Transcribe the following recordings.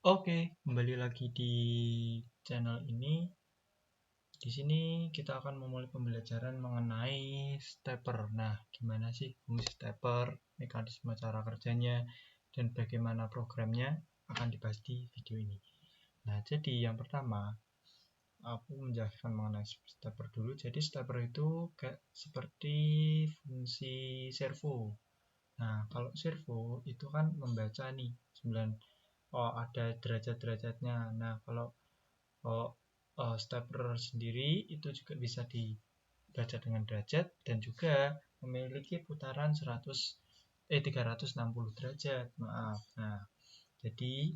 Oke, kembali lagi di channel ini. Di sini kita akan memulai pembelajaran mengenai stepper. Nah, gimana sih fungsi stepper, mekanisme cara kerjanya, dan bagaimana programnya akan dibahas di video ini. Nah, jadi yang pertama, aku menjelaskan mengenai stepper dulu. Jadi stepper itu kayak seperti fungsi servo. Nah, kalau servo itu kan membaca nih 9 ada derajat-derajatnya. Nah, kalau oh, stepper sendiri itu juga bisa dibaca dengan derajat dan juga memiliki putaran 360 derajat. Maaf. Nah, jadi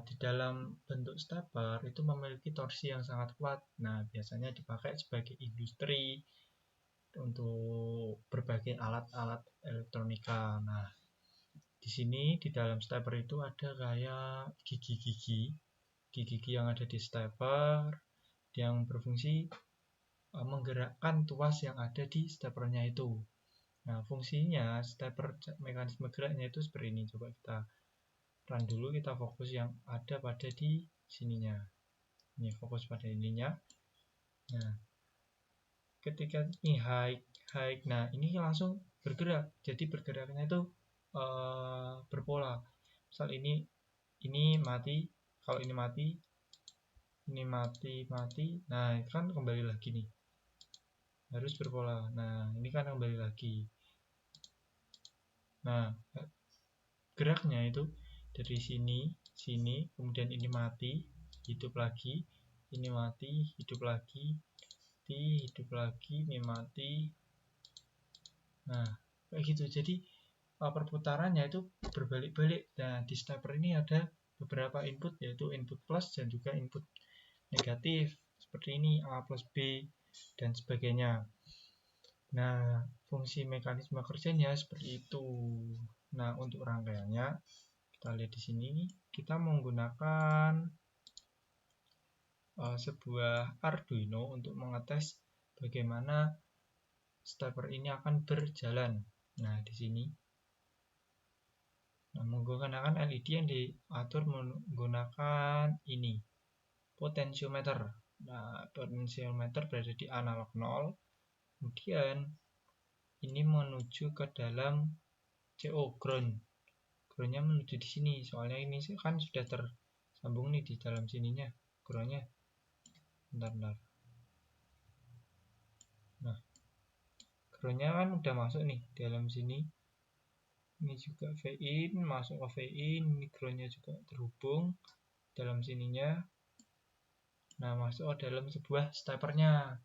di dalam bentuk stepper itu memiliki torsi yang sangat kuat. Nah, biasanya dipakai sebagai industri untuk berbagai alat-alat elektronika. Nah, di sini di dalam stepper itu ada kayak gigi-gigi yang ada di stepper yang berfungsi menggerakkan tuas yang ada di steppernya itu. Nah, fungsinya stepper mekanisme geraknya itu seperti ini. Coba kita run dulu, kita fokus yang ada pada di sininya. Ini fokus pada ininya. Nah, ketika ini high, nah ini langsung bergerak. Jadi bergeraknya itu berpola. Misal ini mati, kalau ini mati, ini mati. Nah, kan kembali lagi nih. Harus berpola. Nah, ini kan kembali lagi. Nah, geraknya itu dari sini, kemudian ini mati, hidup lagi, ini mati, hidup lagi, hidup lagi, ini mati. Nah, kayak gitu. Jadi perputarannya itu berbalik-balik. Nah, di stepper ini ada beberapa input, yaitu input plus dan juga input negatif. Seperti ini, A plus B, dan sebagainya. Nah, fungsi mekanisme kerjanya seperti itu. Nah, untuk rangkaiannya, kita lihat di sini, kita menggunakan sebuah Arduino untuk mengetes bagaimana stepper ini akan berjalan. Nah, di sini, menggunakan LED yang diatur menggunakan ini, potentiometer. Nah, potentiometer berada di analog 0, kemudian ini menuju ke dalam CO ground. Groundnya menuju di sini, soalnya ini kan sudah tersambung nih di dalam sininya groundnya. Bentar. Nah, groundnya kan udah masuk nih di dalam sini. Ini juga V-in, masuk ke V-in, ini groundnya juga terhubung dalam sininya. Nah, masuk ke dalam sebuah steppernya.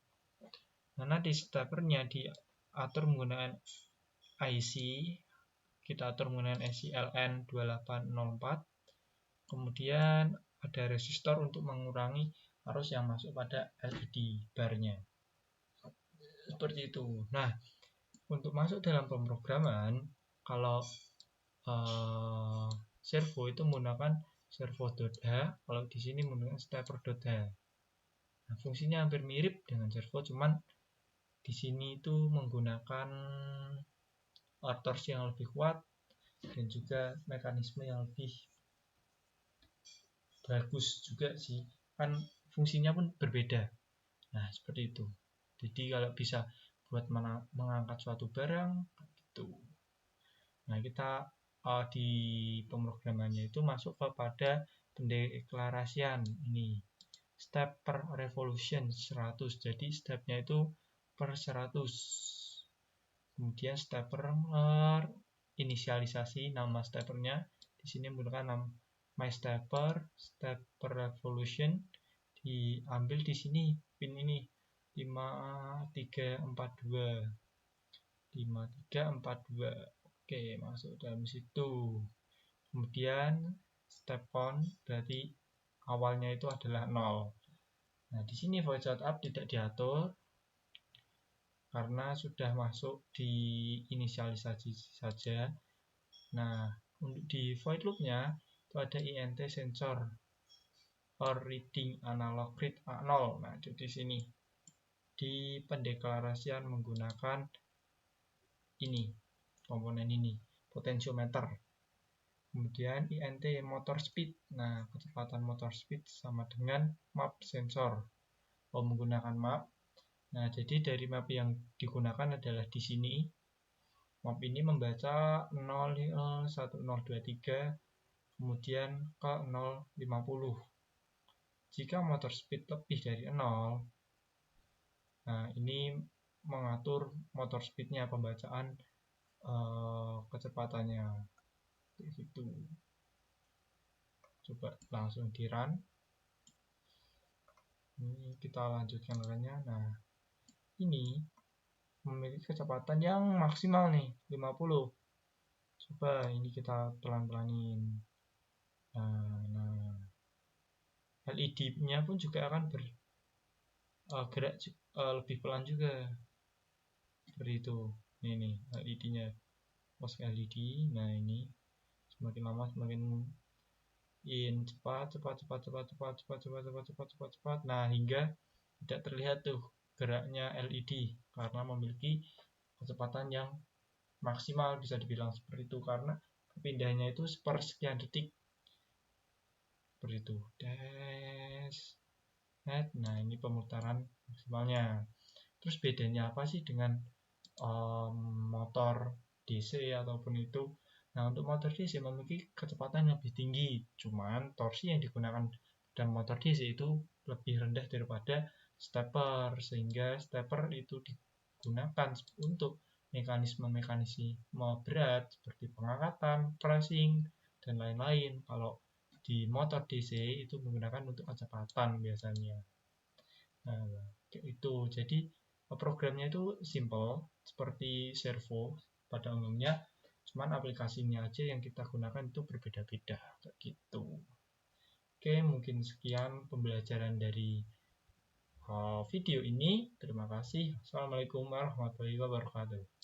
Karena di steppernya diatur menggunakan IC, kita atur menggunakan IC LN2804. Kemudian ada resistor untuk mengurangi arus yang masuk pada LED barnya. Seperti itu. Nah, untuk masuk dalam pemrograman, kalau servo itu menggunakan servo.h, kalau di sini menggunakan stepper.h. Nah, fungsinya hampir mirip dengan servo, cuman di sini itu menggunakan torsi yang lebih kuat dan juga mekanisme yang lebih bagus juga sih. Kan fungsinya pun berbeda. Nah, seperti itu. Jadi kalau bisa buat mengangkat suatu barang gitu. Nah, kita di pemrogramannya itu masuk kepada pendeklarasian ini. Step per revolution 100. Jadi stepnya itu per 100. Kemudian stepper inisialisasi nama steppernya. Di sini menggunakan nama my step per revolution, diambil di sini pin ini 5342. Oke, masuk dalam situ. Kemudian step on berarti awalnya itu adalah 0. Nah, di sini void up tidak diatur karena sudah masuk di inisialisasi saja. Nah, untuk di void loopnya itu ada int sensor or reading analog read A0. Nah, di sini di pendeklarasian menggunakan ini, komponen ini, potentiometer. Kemudian INT motor speed. Nah, kecepatan motor speed sama dengan map sensor. Menggunakan map. Nah, jadi dari map yang digunakan adalah di sini. Map ini membaca 01023 kemudian ke 050. Jika motor speed lebih dari 0, nah ini mengatur motor speednya, pembacaan kecepatannya. Itu. Coba langsung di run. Ini kita lanjutkan runnya. Nah, ini memiliki kecepatan yang maksimal nih, 50. Coba ini kita pelan-pelanin. Nah, LED-nya pun juga akan bergerak lebih pelan juga. Seperti itu. Ini LED-nya. Post LED. Nah, ini semakin lama semakin cepat. Nah, hingga tidak terlihat tuh geraknya LED karena memiliki kecepatan yang maksimal, bisa dibilang seperti itu, karena perpindahannya itu sepersekian detik. Seperti itu. Nah, ini pemutaran maksimalnya. Terus bedanya apa sih dengan motor DC ataupun itu? Nah, untuk motor DC memiliki kecepatan yang lebih tinggi, cuman torsi yang digunakan dalam motor DC itu lebih rendah daripada stepper, sehingga stepper itu digunakan untuk mekanisme berat seperti pengangkatan, pressing, dan lain-lain. Kalau di motor DC itu menggunakan untuk kecepatan biasanya. Nah, itu. Jadi programnya itu simple seperti servo pada umumnya, cuman aplikasinya aja yang kita gunakan itu berbeda-beda kayak gitu. Oke, mungkin sekian pembelajaran dari video ini. Terima kasih. Assalamualaikum warahmatullahi wabarakatuh.